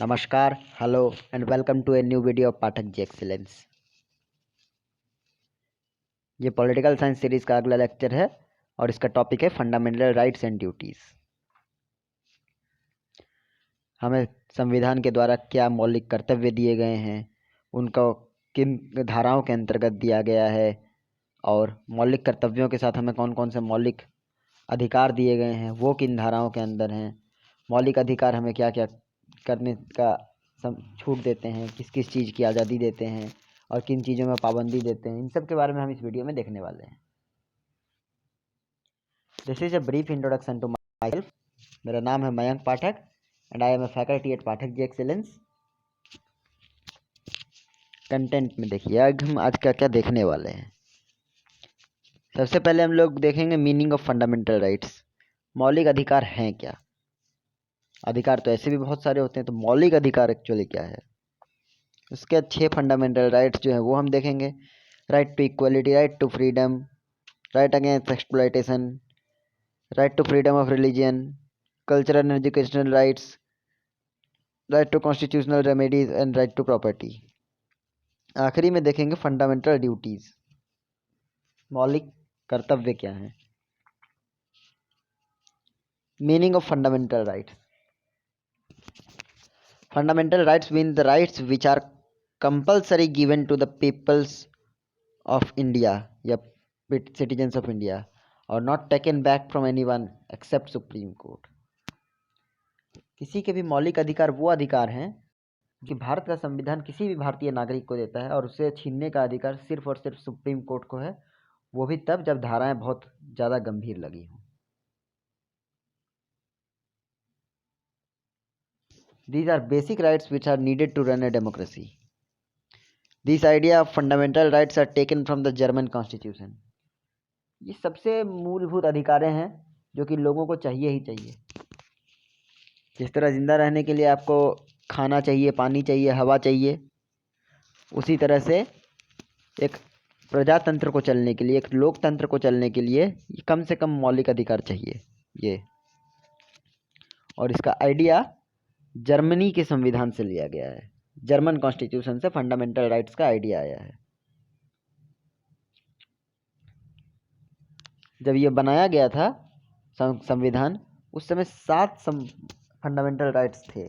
नमस्कार, hello and welcome to a new video of Pathak ji excellence. ये political science series का अगला लेक्चर है और इसका टॉपिक है फंडामेंटल राइट्स एंड ड्यूटीज़। हमें संविधान के द्वारा क्या मौलिक कर्तव्य दिए गए हैं, उनको किन धाराओं के अंतर्गत दिया गया है और मौलिक कर्तव्यों के साथ हमें कौन कौन से मौलिक अधिकार दिए गए हैं, वो किन धाराओं के अंदर हैं। मौलिक अधिकार हमें क्या क्या करने का छूट देते हैं, किस किस चीज़ की आज़ादी देते हैं और किन चीज़ों में पाबंदी देते हैं, इन सब के बारे में हम इस वीडियो में देखने वाले हैं। This is a brief introduction to myself. मेरा नाम है Mayank Pathak and I am a faculty at Pathak ji excellence. Content में देखिए हम आज का क्या देखने वाले हैं। सबसे पहले हम लोग देखेंगे मीनिंग ऑफ फंडामेंटल राइट्स। मौलिक अधिकार हैं क्या? अधिकार तो ऐसे भी बहुत सारे होते हैं, तो मौलिक अधिकार एक्चुअली क्या है। उसके 6 फंडामेंटल राइट्स जो हैं वो हम देखेंगे। Right to equality, right to freedom, right against exploitation, right to freedom of religion, cultural and educational rights, right to constitutional remedies and right to property. आखिरी में देखेंगे फंडामेंटल ड्यूटीज़, मौलिक कर्तव्य क्या हैं। Meaning of fundamental rights. Fundamental rights mean the rights which are compulsory given to the peoples of India या citizens of India or not taken back from anyone except Supreme Court। किसी के भी मौलिक अधिकार वो अधिकार हैं कि भारत का संविधान किसी भी भारतीय नागरिक को देता है और उसे छीनने का अधिकार सिर्फ और सिर्फ सुप्रीम कोर्ट को है, वो भी तब जब धाराएं बहुत ज़्यादा गंभीर लगी हों। These are basic rights which are needed to run a democracy. This idea of fundamental rights are taken from the German Constitution। ये सबसे मूलभूत अधिकार हैं जो कि लोगों को चाहिए ही चाहिए। जिस तरह ज़िंदा रहने के लिए आपको खाना चाहिए, पानी चाहिए, हवा चाहिए, उसी तरह से एक प्रजातंत्र को चलने के लिए, एक लोकतंत्र को चलने के लिए कम से कम मौलिक अधिकार चाहिए ये। और इसका आइडिया जर्मनी के संविधान से लिया गया है। जर्मन कॉन्स्टिट्यूशन से फंडामेंटल राइट्स का आइडिया आया है। जब ये बनाया गया था संविधान, उस समय 7 फंडामेंटल राइट्स थे,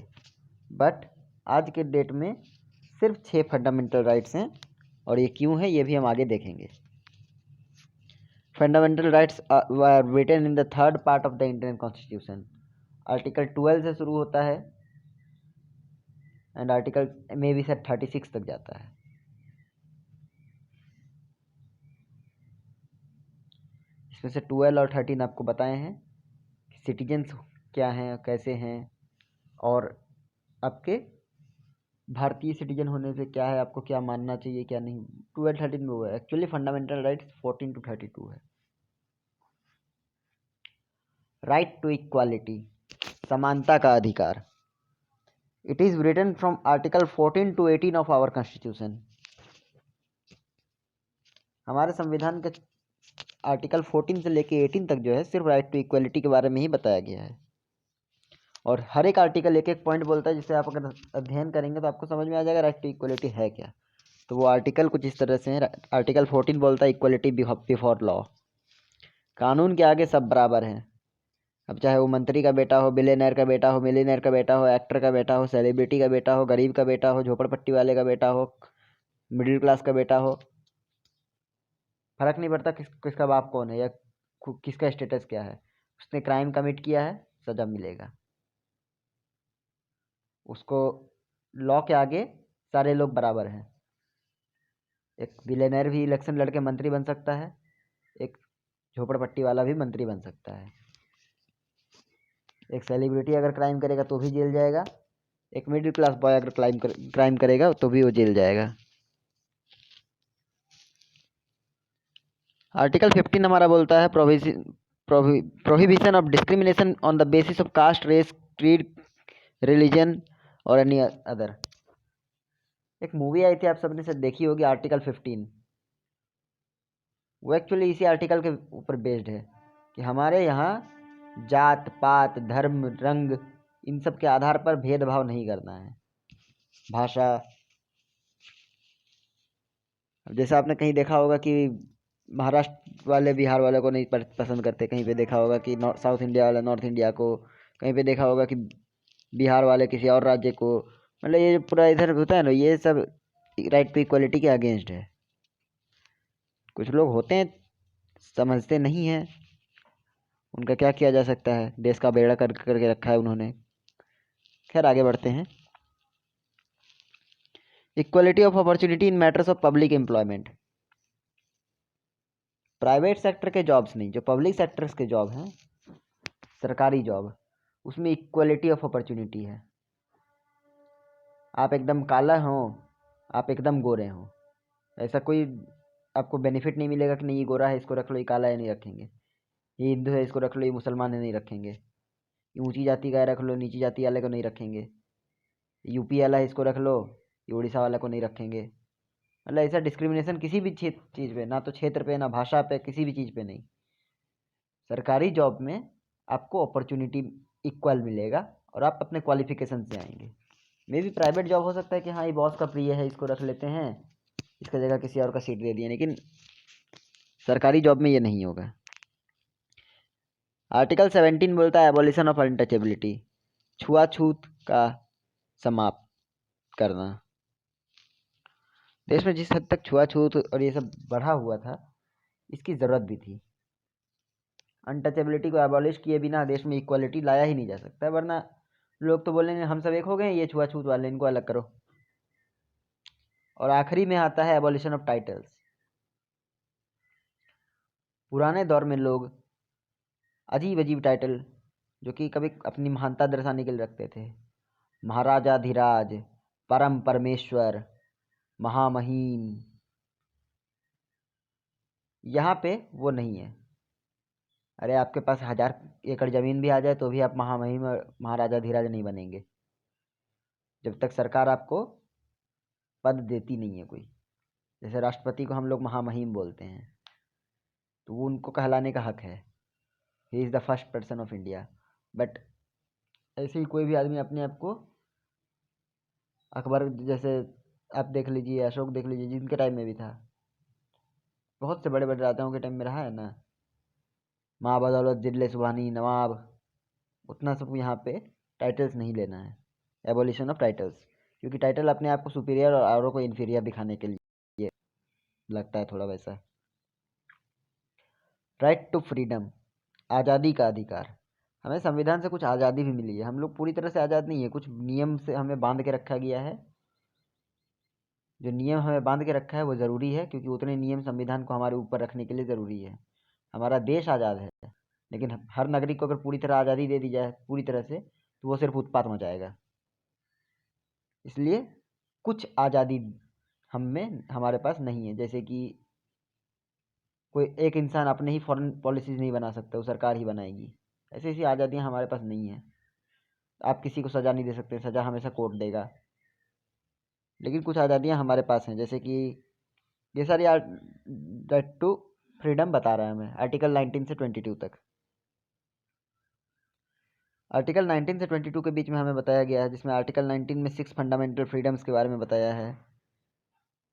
बट आज के डेट में सिर्फ 6 फंडामेंटल राइट्स हैं। और ये क्यों है ये भी हम आगे देखेंगे। Fundamental rights were written in the 3rd part of the Indian constitution. Article 12 से शुरू होता है एंड आर्टिकल में भी से 36 तक जाता है। इसमें से 12 और 13 आपको बताए हैं कि सिटीजन्स क्या हैं, कैसे हैं, और आपके भारतीय सिटीजन होने से क्या है, आपको क्या मानना चाहिए क्या नहीं। 12-13 में वो है। एक्चुअली फंडामेंटल राइट्स 14 to 32 है। राइट टू इक्वालिटी, समानता का अधिकार। It is written from article 14 to 18 of our constitution. हमारे संविधान के आर्टिकल 14 से लेके 18 तक जो है सिर्फ राइट टू इक्वालिटी के बारे में ही बताया गया है। और हर एक आर्टिकल एक एक पॉइंट बोलता है, जिसे आप अगर अध्ययन करेंगे तो आपको समझ में आ जाएगा राइट टू इक्वलिटी है क्या। तो वो आर्टिकल कुछ इस तरह से है। आर्टिकल 14 बोलता है इक्वलिटी बिफोर लॉ, कानून के आगे सब बराबर हैं। अब चाहे वो मंत्री का बेटा हो, बिलियनर का बेटा हो, मिलियनर का बेटा हो, एक्टर का बेटा हो, सेलिब्रिटी का बेटा हो, गरीब का बेटा हो, झोपड़पट्टी वाले का बेटा हो, मिडिल क्लास का बेटा हो, फर्क नहीं पड़ता किसका बाप कौन है या किसका स्टेटस क्या है। उसने क्राइम कमिट किया है, सजा मिलेगा उसको। लॉ के आगे सारे लोग बराबर हैं। एक बिलियनर भी इलेक्शन लड़के मंत्री बन सकता है, एक झोपड़पट्टी वाला भी मंत्री बन सकता है। एक सेलिब्रिटी अगर क्राइम करेगा तो भी जेल जाएगा, एक मिडिल क्लास बॉय अगर क्राइम करेगा तो भी वो जेल जाएगा। आर्टिकल 15 हमारा बोलता है prohibition of discrimination on the basis of caste, race, creed, religion और एनी अदर। एक मूवी आई थी, आप सबने से देखी होगी, आर्टिकल 15। वो एक्चुअली इसी आर्टिकल के ऊपर बेस्ड है कि हमारे यहाँ जात पात, धर्म, रंग, इन सब के आधार पर भेदभाव नहीं करना है। भाषा। जैसे आपने कहीं देखा होगा कि महाराष्ट्र वाले बिहार वाले को नहीं पसंद करते, कहीं पे देखा होगा कि साउथ इंडिया वाला नॉर्थ इंडिया को, कहीं पे देखा होगा कि बिहार वाले किसी और राज्य को। मतलब ये जो पूरा इधर होता है ना, ये सब राइट टू इक्वलिटी के अगेंस्ट है। कुछ लोग होते हैं समझते नहीं हैं, उनका क्या किया जा सकता है, देश का बेड़ा करके रखा है उन्होंने। खैर आगे बढ़ते हैं। Equality of opportunity in matters of public employment. Private sector के जॉब्स नहीं, जो पब्लिक सेक्टर्स के जॉब हैं, सरकारी जॉब, उसमें इक्वलिटी ऑफ अपॉर्चुनिटी है। आप एकदम काला हो, आप एकदम गोरे हो, ऐसा कोई आपको बेनिफिट नहीं मिलेगा कि नहीं ये गोरा है इसको रख लो, ये काला है नहीं रखेंगे, ये हिंदू है इसको रख लो, ये मुसलमान है नहीं रखेंगे, ये ऊंची जाति का है रख लो, नीची जाति वाले को नहीं रखेंगे, यूपी वाला है इसको रख लो, ये उड़ीसा वाला को नहीं रखेंगे। मतलब ऐसा डिस्क्रिमिनेशन किसी भी चीज़ पे, ना तो क्षेत्र पे, ना भाषा पे, किसी भी चीज़ पे नहीं। सरकारी जॉब में आपको अपॉर्चुनिटी इक्वल मिलेगा और आप अपने क्वालिफिकेशन से आएंगे। मे भी प्राइवेट जॉब हो सकता है कि हाँ ये बॉस का प्रिय है इसको रख लेते हैं, इसका जगह किसी और का सीट दे दिए, लेकिन सरकारी जॉब में ये नहीं होगा। आर्टिकल 17 बोलता है एबॉलिशन ऑफ अनटचेबिलिटी, छुआछूत का समाप्त करना। देश में जिस हद तक छुआछूत और ये सब बढ़ा हुआ था, इसकी ज़रूरत भी थी। अनटचेबिलिटी को एबॉलिश किए बिना देश में इक्वालिटी लाया ही नहीं जा सकता, वरना लोग तो बोलेंगे हम सब एक हो गए, ये छुआछूत वाले इनको अलग करो। और आखिरी में आता है एबॉलिशन ऑफ टाइटल्स। पुराने दौर में लोग अजीब अजीब टाइटल, जो कि कभी अपनी महानता दर्शाने के लिए रखते थे, महाराजाधिराज, परम परमेश्वर, महामहिम, यहाँ पे वो नहीं है। अरे आपके पास 1000 एकड़ ज़मीन भी आ जाए तो भी आप महामहिम और महाराजाधिराज नहीं बनेंगे, जब तक सरकार आपको पद देती नहीं है कोई। जैसे राष्ट्रपति को हम लोग महामहिम बोलते हैं, तो वो उनको कहलाने का हक है, he is the first person of India. But ऐसे ही कोई भी आदमी अपने आप को, अकबर जैसे आप देख लीजिए, अशोक देख लीजिए, जिनके टाइम में भी था, बहुत से बड़े बड़े राजाओं के टाइम में रहा है ना, माँ बदौलत दिल्ली सुबहानी नवाब, उतना सब यहाँ पे टाइटल्स नहीं लेना है। एबोलिशन ऑफ टाइटल्स, क्योंकि टाइटल अपने आप को सुपीरियर और औरों को इन्फीरियर दिखाने के लिए लगता है थोड़ा वैसा। राइट टू फ्रीडम, आज़ादी का अधिकार। हमें संविधान से कुछ आज़ादी भी मिली है, हम लोग पूरी तरह से आज़ाद नहीं है, कुछ नियम से हमें बांध के रखा गया है। जो नियम हमें बांध के रखा है वो ज़रूरी है, क्योंकि उतने नियम संविधान को हमारे ऊपर रखने के लिए ज़रूरी है। हमारा देश आज़ाद है, लेकिन हर नागरिक को अगर पूरी तरह आज़ादी दे दी जाए पूरी तरह से, तो वो सिर्फ उत्पात मचाएगा। इसलिए कुछ आज़ादी हमारे पास नहीं है, जैसे कि कोई एक इंसान अपने ही फॉरेन पॉलिसीज़ नहीं बना सकता, वो सरकार ही बनाएगी। ऐसी ऐसी आज़ादियाँ हमारे पास नहीं है। आप किसी को सज़ा नहीं दे सकते, सज़ा हमेशा कोर्ट देगा। लेकिन कुछ आज़ादियाँ हमारे पास हैं, जैसे कि ये सारी राइट टू फ्रीडम बता रहा है हमें, आर्टिकल 19 से 22 तक। आर्टिकल 19 से 22 के बीच में हमें बताया गया है, जिसमें आर्टिकल 19 में 6 फंडामेंटल फ्रीडम्स के बारे में बताया है।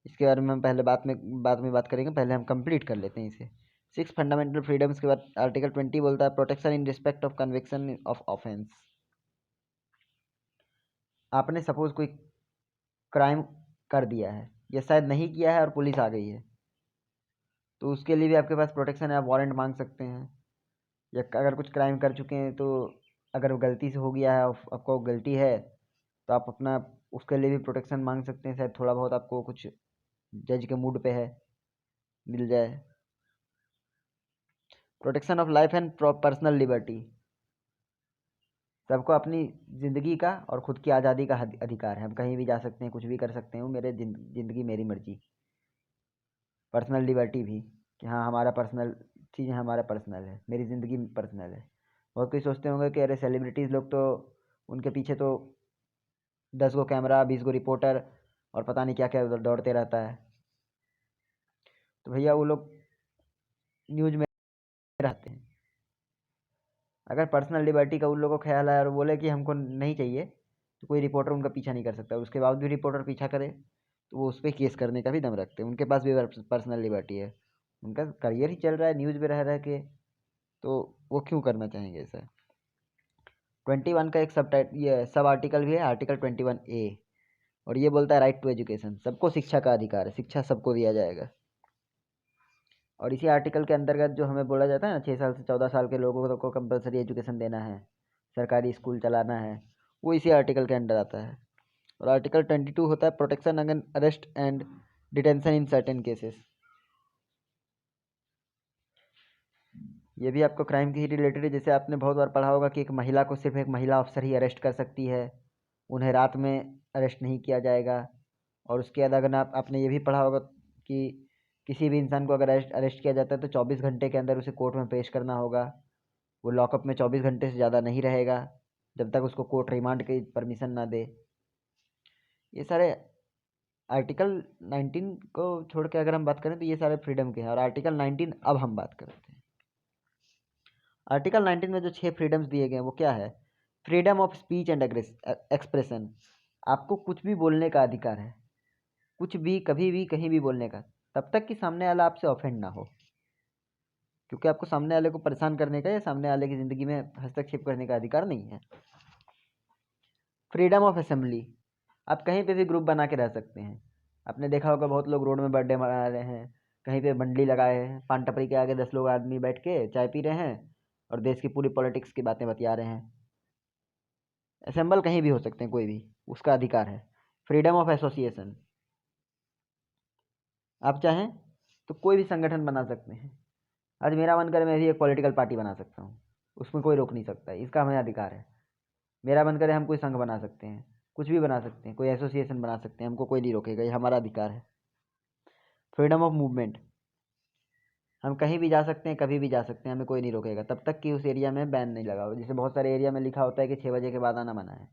इसके बारे में हम पहले बाद में बात करेंगे, पहले हम कंप्लीट कर लेते हैं इसे। 6 फंडामेंटल फ्रीडम्स के बाद आर्टिकल 20 बोलता है protection in respect of conviction of offence. आपने सपोज कोई क्राइम कर दिया है, या शायद नहीं किया है और पुलिस आ गई है, तो उसके लिए भी आपके पास प्रोटेक्शन है, आप वारंट मांग सकते हैं। या अगर कुछ क्राइम कर चुके हैं, तो अगर वो गलती से हो गया है, आपको गलती है, तो आप अपना उसके लिए भी प्रोटेक्शन मांग सकते हैं। शायद थोड़ा बहुत आपको कुछ जज के मूड पे है, मिल जाए। Protection of life and personal liberty, सबको अपनी ज़िंदगी का और ख़ुद की आज़ादी का अधिकार है। हम कहीं भी जा सकते हैं, कुछ भी कर सकते हैं, वो मेरे ज़िंदगी मेरी मर्जी। पर्सनल लिबर्टी भी, कि हाँ हमारा पर्सनल चीज़ें हमारा पर्सनल है, मेरी ज़िंदगी पर्सनल है। बहुत कोई सोचते होंगे कि अरे सेलिब्रिटीज़ लोग तो, उनके पीछे तो 10 गो कैमरा, 20 गो रिपोर्टर और पता नहीं क्या क्या उधर दौड़ते रहता है। तो भैया वो लोग न्यूज़ में रहते हैं। अगर पर्सनल लिबर्टी का उन लोगों को ख्याल है और बोले कि हमको नहीं चाहिए, तो कोई रिपोर्टर उनका पीछा नहीं कर सकता। उसके बावजूद भी रिपोर्टर पीछा करे तो वो उस पर केस करने का भी दम रखते हैं। उनके पास भी पर्सनल लिबर्टी है, उनका करियर ही चल रहा है न्यूज़ में रह रह के, तो वो क्यों करना चाहेंगे ऐसा। 21 का एक ये सब आर्टिकल भी है, आर्टिकल 21A, और ये बोलता है राइट टू एजुकेशन, सबको शिक्षा का अधिकार है, शिक्षा सबको दिया जाएगा। और इसी आर्टिकल के अंतर्गत जो हमें बोला जाता है ना, 6 साल से 14 साल के लोगों को कंपलसरी एजुकेशन देना है, सरकारी स्कूल चलाना है, वो इसी आर्टिकल के अंडर आता है। और आर्टिकल 22 होता है protection against arrest and detention in certain cases. ये भी आपको क्राइम की ही रिलेटेड है। जैसे आपने बहुत बार पढ़ा होगा कि एक महिला को सिर्फ एक महिला अफसर ही अरेस्ट कर सकती है, उन्हें रात में अरेस्ट नहीं किया जाएगा। और उसके बाद अगर आपने ये भी पढ़ा होगा कि किसी भी इंसान को अगर अरेस्ट किया जाता है तो 24 घंटे के अंदर उसे कोर्ट में पेश करना होगा। वो लॉकअप में 24 घंटे से ज़्यादा नहीं रहेगा जब तक उसको कोर्ट रिमांड की परमिशन ना दे। ये सारे आर्टिकल 19 को छोड़ के अगर हम बात करें तो ये सारे फ्रीडम के हैं। और आर्टिकल 19 अब हम बात करते हैं। आर्टिकल 19 में जो 6 फ्रीडम्स दिए गए हैं वो क्या है? Freedom of speech and expression, आपको कुछ भी बोलने का अधिकार है, कुछ भी कभी भी कहीं भी बोलने का, तब तक कि सामने वाला आपसे ऑफेंड ना हो, क्योंकि आपको सामने वाले को परेशान करने का या सामने वाले की ज़िंदगी में हस्तक्षेप करने का अधिकार नहीं है। फ्रीडम ऑफ असेंबली, आप कहीं पे भी ग्रुप बना के रह सकते हैं। आपने देखा होगा बहुत लोग रोड में बर्थडे मना रहे हैं, कहीं पे मंडली लगाए हैं, पान टपरी के आगे 10 लोग आदमी बैठ के चाय पी रहे हैं और देश की पूरी पॉलिटिक्स की बातें बतिया रहे हैं। असेंबल कहीं भी हो सकते हैं, कोई भी, उसका अधिकार है। फ्रीडम ऑफ एसोसिएशन, आप चाहें तो कोई भी संगठन बना सकते हैं। आज मेरा मन करे मैं भी एक पॉलिटिकल पार्टी बना सकता हूँ, उसमें कोई रोक नहीं सकता, इसका हमें अधिकार है। मेरा मन करे हम कोई संघ बना सकते हैं, कुछ भी बना सकते हैं, कोई एसोसिएशन बना सकते हैं, हमको कोई नहीं रोकेगा, ये हमारा अधिकार है। फ्रीडम ऑफ मूवमेंट, हम कहीं भी जा सकते हैं, कभी भी जा सकते हैं, हमें कोई नहीं रोकेगा तब तक कि उस एरिया में बैन नहीं लगा हो। जैसे बहुत सारे एरिया में लिखा होता है कि 6 बजे के बाद आना मना है,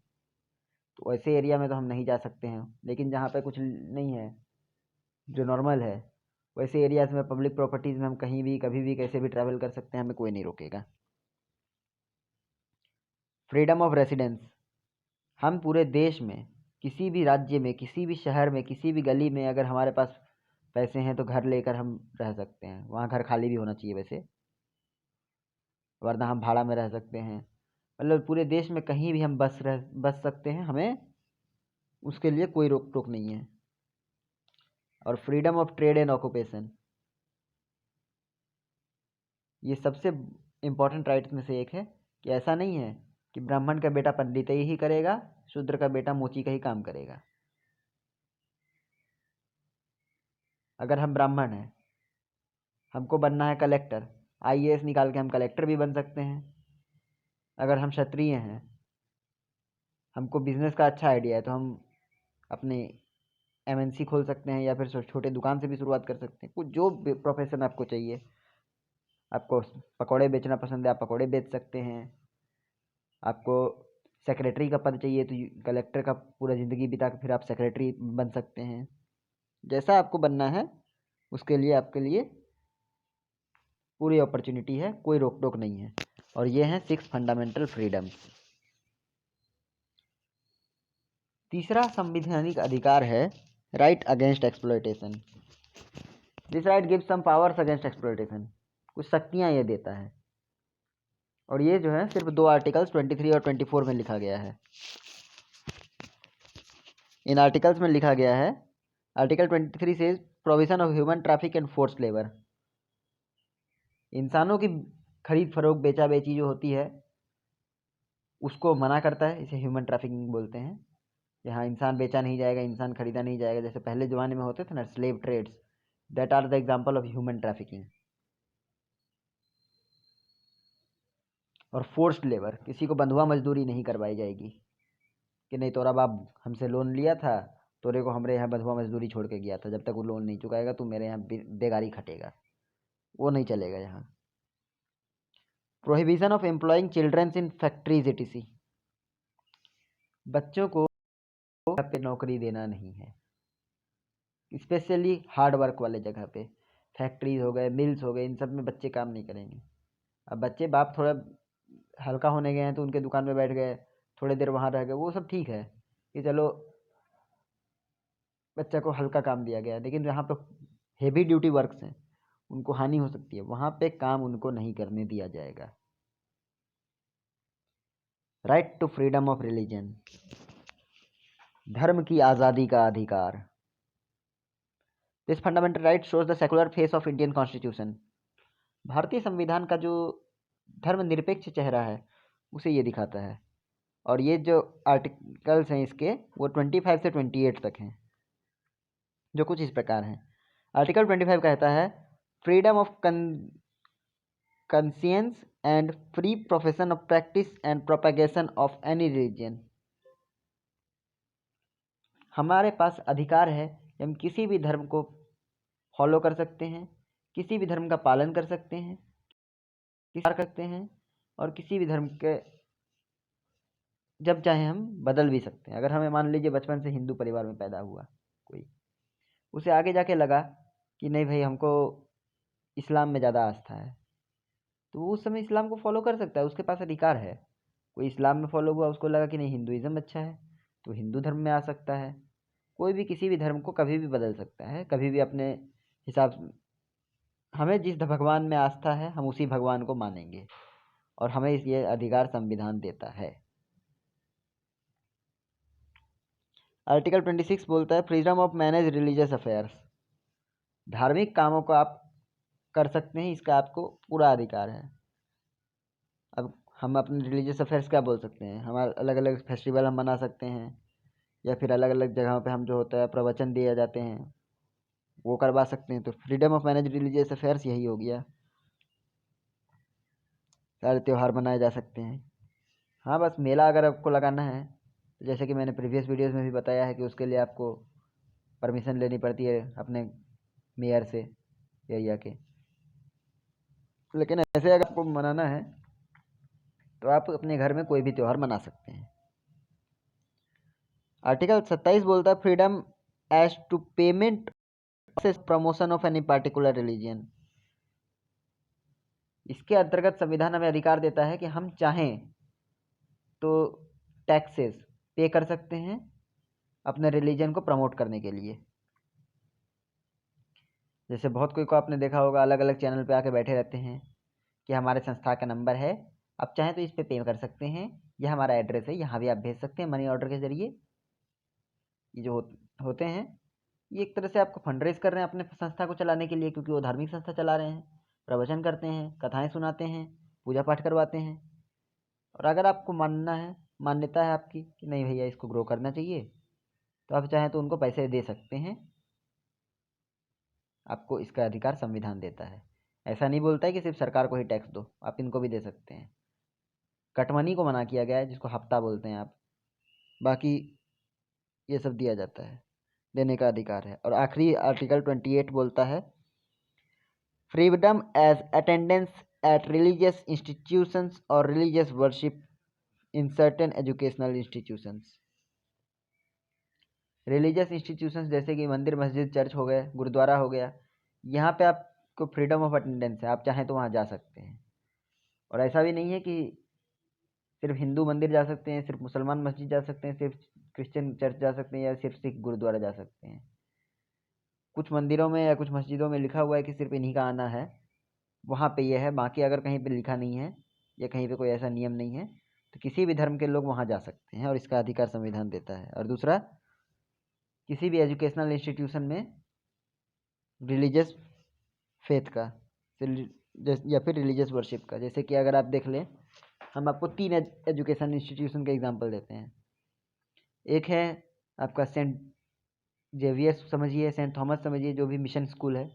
तो ऐसे एरिया में तो हम नहीं जा सकते हैं। लेकिन जहाँ पे कुछ नहीं है, जो नॉर्मल है, वैसे एरियाज में, पब्लिक प्रॉपर्टीज़ में हम कहीं भी कभी भी कैसे भी ट्रैवल कर सकते हैं, हमें कोई नहीं रोकेगा। फ्रीडम ऑफ रेसिडेंस, हम पूरे देश में किसी भी राज्य में, किसी भी शहर में, किसी भी गली में अगर हमारे पास पैसे हैं तो घर लेकर हम रह सकते हैं। वहाँ घर खाली भी होना चाहिए वैसे, वरना हम भाड़ा में रह सकते हैं। मतलब पूरे देश में कहीं भी हम बस सकते हैं, हमें उसके लिए कोई रोक टोक नहीं है। और freedom of trade and occupation, ये सबसे इम्पोर्टेंट राइट्स में से एक है कि ऐसा नहीं है कि ब्राह्मण का बेटा पंडित ही करेगा, शूद्र का बेटा मोची का ही काम करेगा। अगर हम ब्राह्मण हैं, हमको बनना है कलेक्टर, आईएएस निकाल के हम कलेक्टर भी बन सकते हैं। अगर हम क्षत्रिय हैं, हमको बिजनेस का अच्छा आइडिया है, तो हम अपने एमएनसी खोल सकते हैं, या फिर छोटे दुकान से भी शुरुआत कर सकते हैं। कुछ जो प्रोफेशन आपको चाहिए, आपको पकौड़े बेचना पसंद है, आप पकौड़े बेच सकते हैं। आपको सेक्रेटरी का पद चाहिए तो कलेक्टर का पूरा ज़िंदगी बिता के फिर आप सेक्रेटरी बन सकते हैं। जैसा आपको बनना है उसके लिए आपके लिए पूरी अपॉर्चुनिटी है, कोई रोक टोक नहीं है। और ये हैं 6 फंडामेंटल फ्रीडम्स। तीसरा संवैधानिक अधिकार है right against exploitation. This right gives some powers against exploitation, कुछ शक्तियाँ ये देता है। और ये जो है सिर्फ 2 आर्टिकल्स 23 और 24 में लिखा गया है। इन आर्टिकल्स में लिखा गया है, आर्टिकल 23 से provision of human traffic and force labour, इंसानों की खरीद फरोख्त बेचा बेची जो होती है उसको मना करता है। इसे ह्यूमन ट्रैफिकिंग बोलते हैं। यहाँ इंसान बेचा नहीं जाएगा, इंसान खरीदा नहीं जाएगा, जैसे पहले ज़माने में होते थे ना slave trades, that are the example of human trafficking. और फोर्स्ड लेबर, किसी को बंधुआ मजदूरी नहीं करवाई जाएगी कि नहीं तोरा बाप हमसे लोन लिया था, तोरे को हमारे यहाँ बंधुआ मजदूरी छोड़ के गया था, जब तक वो लोन नहीं चुकाएगा तू मेरे यहाँ बेगारी खटेगा, वो नहीं चलेगा यहाँ। Prohibition of employing children's in factories etc, बच्चों को पे नौकरी देना नहीं है, स्पेशली हार्ड वर्क वाले जगह पे, फैक्ट्रीज हो गए, मिल्स हो गए, इन सब में बच्चे काम नहीं करेंगे। अब बच्चे बाप थोड़ा हल्का होने गए हैं तो उनके दुकान में बैठ गए, थोड़ी देर वहाँ रह गए, वो सब ठीक है, कि चलो बच्चा को हल्का काम दिया गया, लेकिन जहाँ पे हेवी ड्यूटी वर्क्स हैं उनको हानि हो सकती है, वहाँ पे काम उनको नहीं करने दिया जाएगा। Right to freedom of religion, धर्म की आज़ादी का अधिकार। This fundamental right shows the secular face of Indian constitution. भारतीय संविधान का जो धर्मनिरपेक्ष चेहरा है उसे ये दिखाता है। और ये जो आर्टिकल्स हैं इसके वो 25 से 28 तक हैं, जो कुछ इस प्रकार हैं। आर्टिकल 25 कहता है freedom of conscience and free profession of practice and propagation of any religion. हमारे पास अधिकार है कि हम किसी भी धर्म को फॉलो कर सकते हैं, किसी भी धर्म का पालन कर सकते हैं, करते हैं, और किसी भी धर्म के जब चाहे हम बदल भी सकते हैं। अगर हमें मान लीजिए बचपन से हिंदू परिवार में पैदा हुआ कोई, उसे आगे जाके लगा कि नहीं भाई हमको इस्लाम में ज़्यादा आस्था है, तो वो उस समय इस्लाम को फॉलो कर सकता है, उसके पास अधिकार है। कोई इस्लाम में फॉलो हुआ, उसको लगा कि नहीं हिंदुइज़्म अच्छा है, तो हिंदू धर्म में आ सकता है। कोई भी किसी भी धर्म को कभी भी बदल सकता है, कभी भी अपने हिसाब से। हमें जिस भगवान में आस्था है हम उसी भगवान को मानेंगे, और हमें ये अधिकार संविधान देता है। आर्टिकल 26 बोलता है freedom of manage religious affairs. धार्मिक कामों को आप कर सकते हैं, इसका आपको पूरा अधिकार है। अब हम अपने रिलीजियस अफेयर्स क्या बोल सकते हैं, हमारे अलग अलग फेस्टिवल हम मना सकते हैं, या फिर अलग अलग जगहों पे हम जो होता है प्रवचन दिए जाते हैं वो करवा सकते हैं। तो freedom of manage religious affairs यही हो गया। सारे त्यौहार मनाए जा सकते हैं। हाँ, बस मेला अगर आपको लगाना है तो जैसे कि मैंने प्रीवियस वीडियोस में भी बताया है कि उसके लिए आपको परमिशन लेनी पड़ती है अपने मेयर से, एरिया के। लेकिन ऐसे अगर आपको मनाना है तो आप अपने घर में कोई भी त्यौहार मना सकते हैं। आर्टिकल 27 बोलता है freedom as to payment promotion of any particular religion. इसके अंतर्गत संविधान हमें अधिकार देता है कि हम चाहें तो टैक्सेस पे कर सकते हैं अपने रिलीजन को प्रमोट करने के लिए। जैसे बहुत कोई को आपने देखा होगा अलग अलग चैनल पे आके बैठे रहते हैं कि हमारे संस्था का नंबर है, आप चाहें तो इस पे पे कर सकते हैं, यह हमारा एड्रेस है, यहाँ भी आप भेज सकते हैं मनी ऑर्डर के ज़रिए। ये जो होते हैं ये एक तरह से आपको फंड रेज कर रहे हैं अपने संस्था को चलाने के लिए, क्योंकि वो धार्मिक संस्था चला रहे हैं, प्रवचन करते हैं, कथाएं सुनाते हैं, पूजा पाठ करवाते हैं। और अगर आपको मानना है, मान्यता है आपकी कि नहीं भैया इसको ग्रो करना चाहिए, तो आप चाहें तो उनको पैसे दे सकते हैं। आपको इसका अधिकार संविधान देता है। ऐसा नहीं बोलता है कि सिर्फ सरकार को ही टैक्स दो, आप इनको भी दे सकते हैं। कटमनी को मना किया गया है, जिसको हफ्ता बोलते हैं आप, बाकी ये सब दिया जाता है, देने का अधिकार है। और आखिरी आर्टिकल 28 बोलता है freedom as attendance at religious institutions और religious worship in certain educational institutions. Religious institutions जैसे कि मंदिर, मस्जिद, चर्च हो गए, गुरुद्वारा हो गया, यहाँ पे आपको फ्रीडम ऑफ अटेंडेंस है, आप चाहें तो वहाँ जा सकते हैं। और ऐसा भी नहीं है कि सिर्फ हिंदू मंदिर जा सकते हैं, सिर्फ मुसलमान मस्जिद जा सकते हैं, सिर्फ क्रिश्चियन चर्च जा सकते हैं, या सिर्फ सिख गुरुद्वारा जा सकते हैं। कुछ मंदिरों में या कुछ मस्जिदों में लिखा हुआ है कि सिर्फ इन्हीं का आना है, वहाँ पे यह है, बाकी अगर कहीं पे लिखा नहीं है या कहीं पे कोई ऐसा नियम नहीं है तो किसी भी धर्म के लोग वहाँ जा सकते हैं, और इसका अधिकार संविधान देता है। और दूसरा, किसी भी एजुकेशनल इंस्टीट्यूशन में रिलीजियस फेथ का या फिर रिलीजियस वर्शिप का, जैसे कि अगर आप देख लें, हम आपको 3 एजुकेशन इंस्टीट्यूशन का एग्जांपल देते हैं। एक है आपका सेंट जेवियर्स समझिए, सेंट थॉमस समझिए, जो भी मिशन स्कूल है।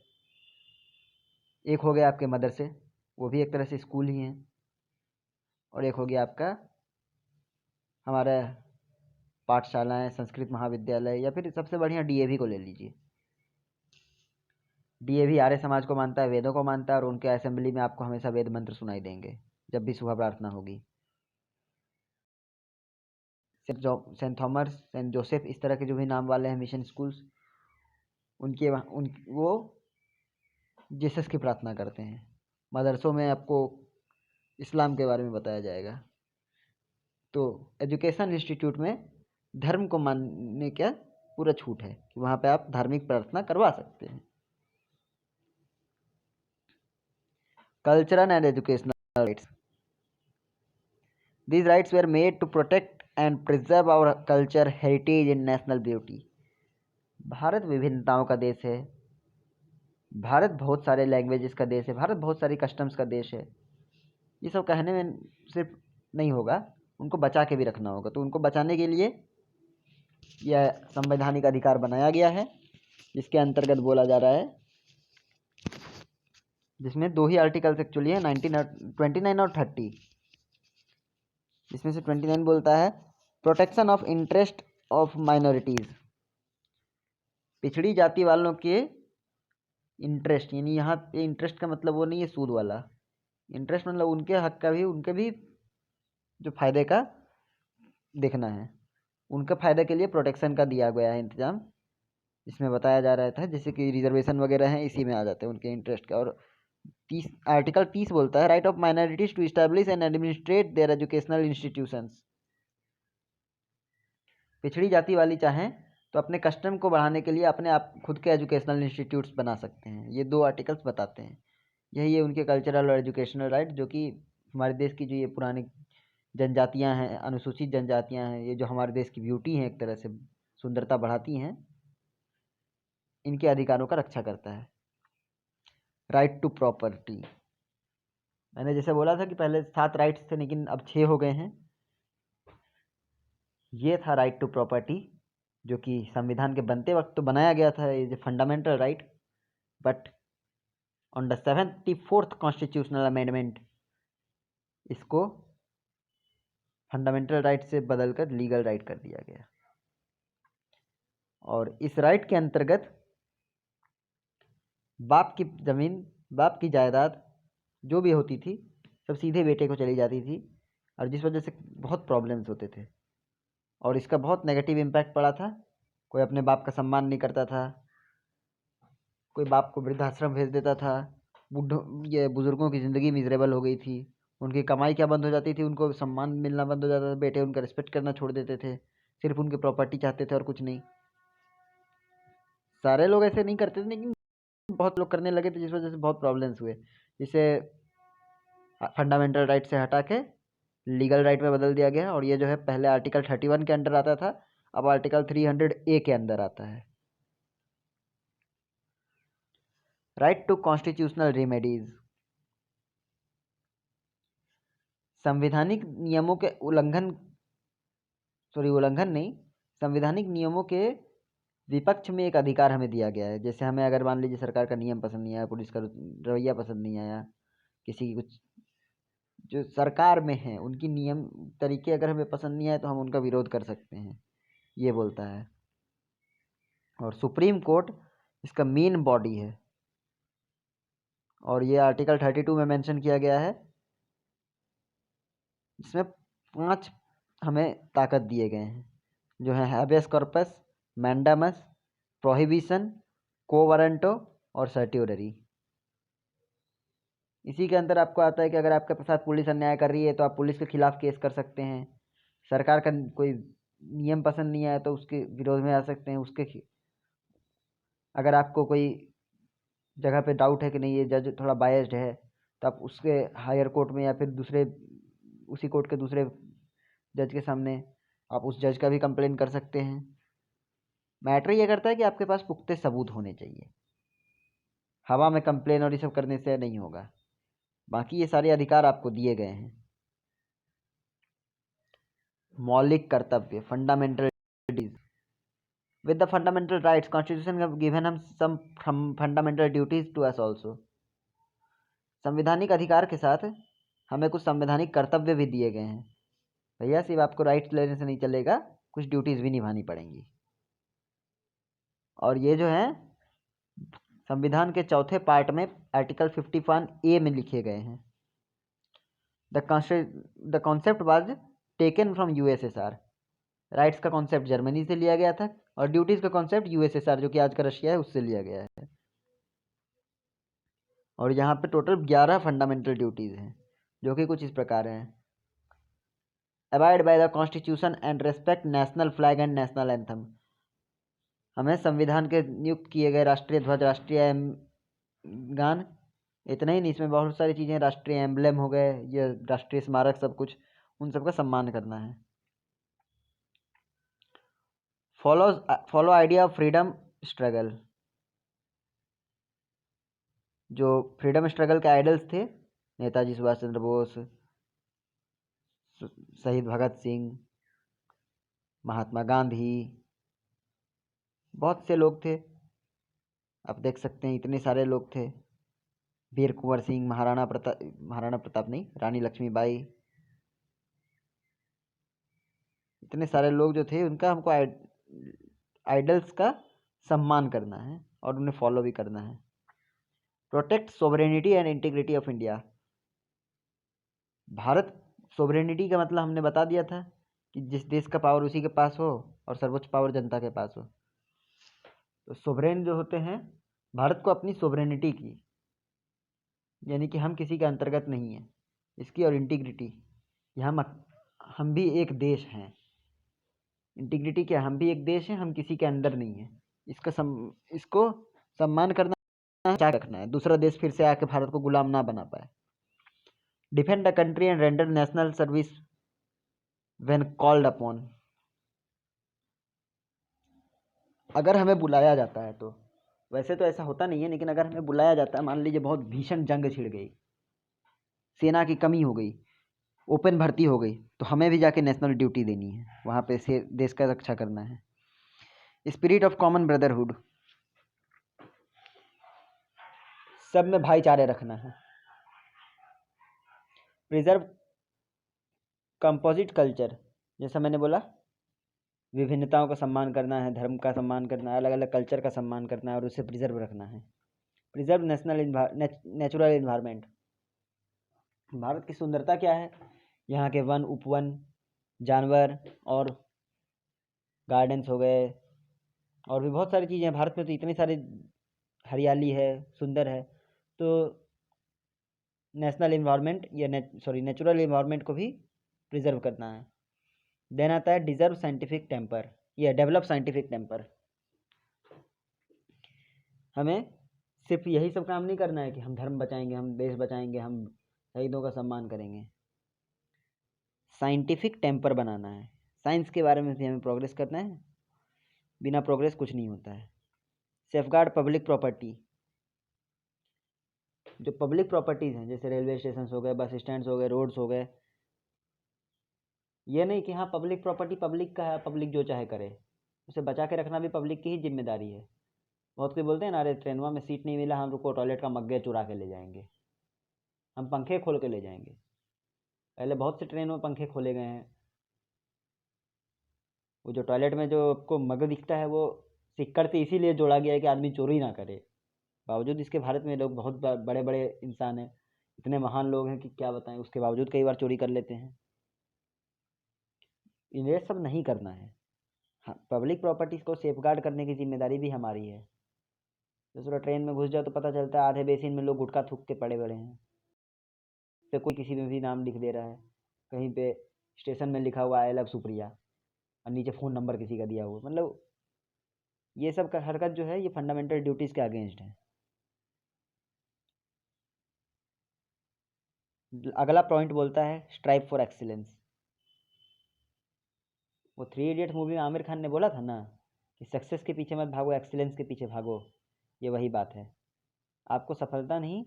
एक हो गया आपके मदरसे, वो भी एक तरह से स्कूल ही हैं। और एक हो गया आपका हमारा पाठशालाएं, संस्कृत महाविद्यालय, या फिर सबसे बढ़िया डीएवी को ले लीजिए। डीएवी आर्य समाज को मानता है, वेदों को मानता है, और उनके असेंबली में आपको हमेशा वेद मंत्र सुनाई देंगे जब भी सुबह प्रार्थना होगी। सेंट थॉमस, सेंट जोसेफ, इस तरह के जो भी नाम वाले हैं मिशन स्कूल्स, वो जीसस की प्रार्थना करते हैं। मदरसों में आपको इस्लाम के बारे में बताया जाएगा। तो एजुकेशन इंस्टीट्यूट में धर्म को मानने का पूरा छूट है कि वहाँ पे आप धार्मिक प्रार्थना करवा सकते हैं। Cultural and educational rights, these rights were made to protect and preserve our culture, heritage and national beauty। Bharat विभिन्नताओं का देश है, भारत बहुत सारे लैंग्वेजेस का देश है, भारत बहुत सारी कस्टम्स का देश है। ये सब कहने में सिर्फ नहीं होगा, उनको बचा के भी रखना होगा। तो उनको बचाने के लिए यह संवैधानिक अधिकार बनाया गया है, जिसके अंतर्गत बोला जा रहा है, जिसमें दो ही आर्टिकल्स एक्चुअली है, 29 और 30। इसमें से 29 बोलता है protection of interest of minorities, पिछड़ी जाति वालों के इंटरेस्ट, यानी यहाँ पे इंटरेस्ट का मतलब वो नहीं है सूद वाला इंटरेस्ट, मतलब उनके हक का भी, उनके भी जो फायदे का देखना है, उनके फायदे के लिए प्रोटेक्शन का दिया गया है इंतजाम। इसमें बताया जा रहा था जैसे कि रिजर्वेशन वगैरह हैं, इसी में आ जाते हैं उनके इंटरेस्ट का। और आर्टिकल 30 बोलता है right of minorities to establish and administrate their educational institutions. पिछड़ी जाति वाली चाहें तो अपने कस्टम को बढ़ाने के लिए अपने आप खुद के एजुकेशनल इंस्टीट्यूट्स बना सकते हैं। ये दो आर्टिकल्स बताते हैं। यही है उनके कल्चरल और एजुकेशनल राइट, जो कि हमारे देश की जो ये पुरानी जनजातियां हैं, अनुसूचित जनजातियां हैं, ये जो हमारे देश की ब्यूटी हैं, एक तरह से सुंदरता बढ़ाती हैं, इनके अधिकारों का रक्षा करता है। राइट टू प्रॉपर्टी, मैंने जैसे बोला था कि पहले 7 राइट्स थे लेकिन अब 6 हो गए हैं। ये था राइट टू प्रॉपर्टी, जो कि संविधान के बनते वक्त तो बनाया गया था as a fundamental right, but on the 74th constitutional amendment इसको फंडामेंटल राइट से बदलकर लीगल राइट कर दिया गया। और इस राइट के अंतर्गत बाप की ज़मीन, बाप की जायदाद जो भी होती थी सब सीधे बेटे को चली जाती थी, और जिस वजह से बहुत प्रॉब्लम्स होते थे और इसका बहुत नेगेटिव इम्पैक्ट पड़ा था। कोई अपने बाप का सम्मान नहीं करता था, कोई बाप को वृद्धाश्रम भेज देता था, बूढ़ों ये बुज़ुर्गों की ज़िंदगी मिजरेबल हो गई थी, उनकी कमाई क्या बंद हो जाती थी, उनको सम्मान मिलना बंद हो जाता था, बेटे उनका रिस्पेक्ट करना छोड़ देते थे, सिर्फ उनकी प्रॉपर्टी चाहते थे और कुछ नहीं। सारे लोग ऐसे नहीं करते थे लेकिन बहुत लोग करने लगे थे, जिस वजह से बहुत प्रॉब्लम्स हुए, जिसे फंडामेंटल राइट से हटा के लीगल राइट में बदल दिया गया। और ये जो है पहले आर्टिकल 31 के अंडर आता था, अब आर्टिकल 300A के अंदर आता है। राइट टू कॉन्स्टिट्यूशनल रेमेडीज, संवैधानिक नियमों के उल्लंघन नहीं, संवैधानिक नियमों के विपक्ष में एक अधिकार हमें दिया गया है। जैसे हमें अगर मान लीजिए सरकार का नियम पसंद नहीं आया, पुलिस का रवैया पसंद नहीं आया, किसी की कुछ जो सरकार में है उनकी नियम तरीके अगर हमें पसंद नहीं आए तो हम उनका विरोध कर सकते हैं, ये बोलता है। और सुप्रीम कोर्ट इसका मेन बॉडी है, और ये आर्टिकल 32 में मेंशन किया गया है, इसमें 5 हमें ताकत दिए गए हैं, जो है habeas corpus, mandamus, prohibition, quo warranto और सर्ट्योररी। इसी के अंदर आपको आता है कि अगर आपके साथ पुलिस अन्याय कर रही है तो आप पुलिस के खिलाफ केस कर सकते हैं, सरकार का कोई नियम पसंद नहीं आया तो उसके विरोध में आ सकते हैं, अगर आपको कोई जगह पे डाउट है कि नहीं ये जज थोड़ा बायस्ड है तो आप उसके हायर कोर्ट में या फिर दूसरे उसी कोर्ट के दूसरे जज के सामने आप उस जज का भी कंप्लेन कर सकते हैं। मैटर ये करता है कि आपके पास पुख्ते सबूत होने चाहिए, हवा में कंप्लेन और ये सब करने से नहीं होगा। बाकी ये सारे अधिकार आपको दिए गए हैं। मौलिक कर्तव्य, fundamental duties, with the fundamental rights constitution have given हम some fundamental duties to us also. संवैधानिक अधिकार के साथ हमें कुछ संवैधानिक कर्तव्य भी दिए गए हैं। भैया सिर्फ आपको राइट्स लेने से नहीं चलेगा, कुछ ड्यूटीज भी निभानी पड़ेंगी। और ये जो है संविधान के चौथे पार्ट में आर्टिकल 51A में लिखे गए हैं। The concept was taken from USSR। Rights का कॉन्सेप्ट जर्मनी से लिया गया था और ड्यूटीज़ का कॉन्सेप्ट USSR जो कि आज का रशिया है उससे लिया गया है। और यहाँ पे टोटल 11 फंडामेंटल ड्यूटीज़ हैं जो कि कुछ इस प्रकार हैं। Abide by the constitution and respect national flag and national anthem. हमें संविधान के नियुक्त किए गए राष्ट्रीय ध्वज, राष्ट्रीय गान, इतना ही नहीं, इसमें बहुत सारी चीज़ें, राष्ट्रीय एम्बलम हो गए, ये राष्ट्रीय स्मारक, सब कुछ, उन सबका सम्मान करना है। Follow idea of freedom struggle. जो फ्रीडम स्ट्रगल के आइडल्स थे, नेताजी सुभाष चंद्र बोस, शहीद भगत सिंह, महात्मा गांधी, बहुत से लोग थे, आप देख सकते हैं इतने सारे लोग थे। वीर कुंवर सिंह, महाराणा प्रताप नहीं, रानी लक्ष्मीबाई, इतने सारे लोग जो थे, उनका हमको आइडल्स का सम्मान करना है और उन्हें फॉलो भी करना है। Protect sovereignty and integrity of India. Bharat, sovereignty का मतलब हमने बता दिया था कि जिस देश का पावर उसी के पास हो और सर्वोच्च पावर जनता के पास हो। तो सोवरेन जो होते हैं, भारत को अपनी सोवरेनिटी की, यानी कि हम किसी के अंतर्गत नहीं है इसकी, और इंटीग्रिटी, हम भी एक देश हैं। इंटीग्रिटी क्या, हम भी एक देश हैं, हम किसी के अंदर नहीं है। इसको सम्मान करना है, क्या रखना है, दूसरा देश फिर से आके भारत को गुलाम ना बना पाए। Defend the country and render national service when called upon. अगर हमें बुलाया जाता है तो, वैसे तो ऐसा होता नहीं है, लेकिन अगर हमें बुलाया जाता है, मान लीजिए बहुत भीषण जंग छिड़ गई, सेना की कमी हो गई, ओपन भर्ती हो गई, तो हमें भी जाके नेशनल ड्यूटी देनी है, वहाँ पे से देश का रक्षा करना है। स्पिरिट ऑफ कॉमन ब्रदरहुड, सब में भाईचारे रखना है। प्रिजर्व कंपोजिट कल्चर, जैसा मैंने बोला, विभिन्नताओं का सम्मान करना है, धर्म का सम्मान करना है, अलग अलग कल्चर का सम्मान करना है और उसे प्रिजर्व रखना है। Preserve natural environment. भारत की सुंदरता क्या है, यहाँ के वन, उपवन, जानवर और गार्डन्स हो गए, और भी बहुत सारी चीज़ें हैं भारत में, तो इतने सारे हरियाली है, सुंदर है। तो नेशनल इन्वायरमेंट या नेचुरल इन्वायरमेंट को भी प्रिजर्व करना है। देन आता है डिजर्व साइंटिफिक टेम्पर या डेवलप साइंटिफिक टेम्पर। हमें सिर्फ यही सब काम नहीं करना है कि हम धर्म बचाएंगे, हम देश बचाएंगे, हम शहीदों का सम्मान करेंगे। साइंटिफिक टेम्पर बनाना है, साइंस के बारे में भी हमें प्रोग्रेस करना है, बिना प्रोग्रेस कुछ नहीं होता है। सेफगार्ड पब्लिक प्रॉपर्टी, जो पब्लिक प्रॉपर्टीज़ हैं, जैसे रेलवे स्टेशन हो गए, बस स्टैंड्स हो गए, रोड्स हो गए, ये नहीं कि हाँ पब्लिक प्रॉपर्टी पब्लिक का है, पब्लिक जो चाहे करे, उसे बचा के रखना भी पब्लिक की ही जिम्मेदारी है। बहुत कोई बोलते हैं ना, अरे ट्रेनवा में सीट नहीं मिला, हम रुको टॉयलेट का मग्गे चुरा के ले जाएंगे, हम पंखे खोल के ले जाएंगे। पहले बहुत से ट्रेन में पंखे खोले गए हैं। वो जो टॉयलेट में जो आपको मग दिखता है, वो सिक्कड़ से इसीलिए जोड़ा गया है कि आदमी चोरी ना करे। बावजूद इसके भारत में लोग बहुत बड़े बड़े इंसान हैं, इतने महान लोग हैं कि क्या बताएं, उसके बावजूद कई बार चोरी कर लेते हैं। ये सब नहीं करना है। हाँ, पब्लिक प्रॉपर्टीज़ को सेफगार्ड करने की जिम्मेदारी भी हमारी है। दूसरा, ट्रेन में घुस जाओ तो पता चलता है आधे बेसिन में लोग गुटखा थूक के पड़े बड़े हैं, पे कोई किसी में भी नाम लिख दे रहा है, कहीं पे स्टेशन में लिखा हुआ आई लव सुप्रिया और नीचे फ़ोन नंबर किसी का दिया हुआ। मतलब ये सब का हरकत जो है, ये फंडामेंटल ड्यूटीज़ के अगेंस्ट है। अगला पॉइंट बोलता है स्ट्राइव फॉर एक्सीलेंस। वो 3 इडियट्स मूवी में आमिर खान ने बोला था ना कि सक्सेस के पीछे मत भागो, एक्सीलेंस के पीछे भागो। ये वही बात है। आपको सफलता नहीं,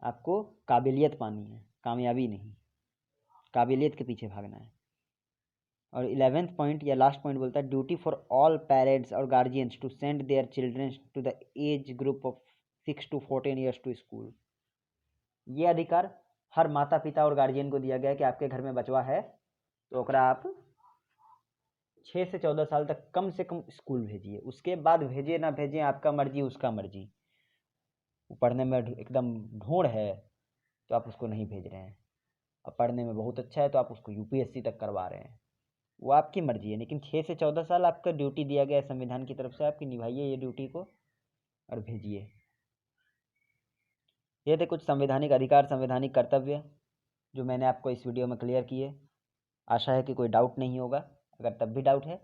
आपको काबिलियत पानी है, कामयाबी नहीं, काबिलियत के पीछे भागना है। और 11th पॉइंट या लास्ट पॉइंट बोलता है ड्यूटी फॉर ऑल पेरेंट्स और guardians to send their children to the age group of 6 to 14 years to school. ये अधिकार हर माता पिता और गार्जियन को दिया गया है कि आपके घर में बचवा है तो ओकरा आप 6 से 14 साल तक कम से कम स्कूल भेजिए। उसके बाद भेजिए ना भेजिए, आपका मर्जी, उसका मर्जी। वो पढ़ने में एकदम ढोंढ है तो आप उसको नहीं भेज रहे हैं, और पढ़ने में बहुत अच्छा है तो आप उसको यूपीएससी तक करवा रहे हैं, वो आपकी मर्जी है। लेकिन 6 से 14 साल आपका ड्यूटी दिया गया है संविधान की तरफ से, आपकी निभाइए ये ड्यूटी को और भेजिए। ये थे कुछ संवैधानिक अधिकार, संवैधानिक कर्तव्य जो मैंने आपको इस वीडियो में क्लियर किए। आशा है कि कोई डाउट नहीं होगा। अगर तब भी डाउट है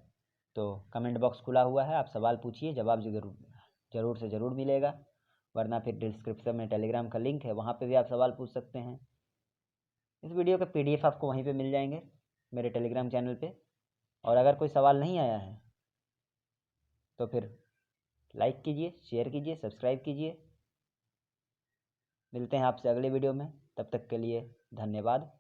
तो कमेंट बॉक्स खुला हुआ है, आप सवाल पूछिए, जवाब ज़रूर से ज़रूर मिलेगा। वरना फिर डिस्क्रिप्शन में टेलीग्राम का लिंक है, वहाँ पे भी आप सवाल पूछ सकते हैं। इस वीडियो के PDF आपको वहीं पे मिल जाएंगे मेरे टेलीग्राम चैनल पे। और अगर कोई सवाल नहीं आया है तो फिर लाइक कीजिए, शेयर कीजिए, सब्सक्राइब कीजिए। मिलते हैं आपसे अगले वीडियो में, तब तक के लिए धन्यवाद।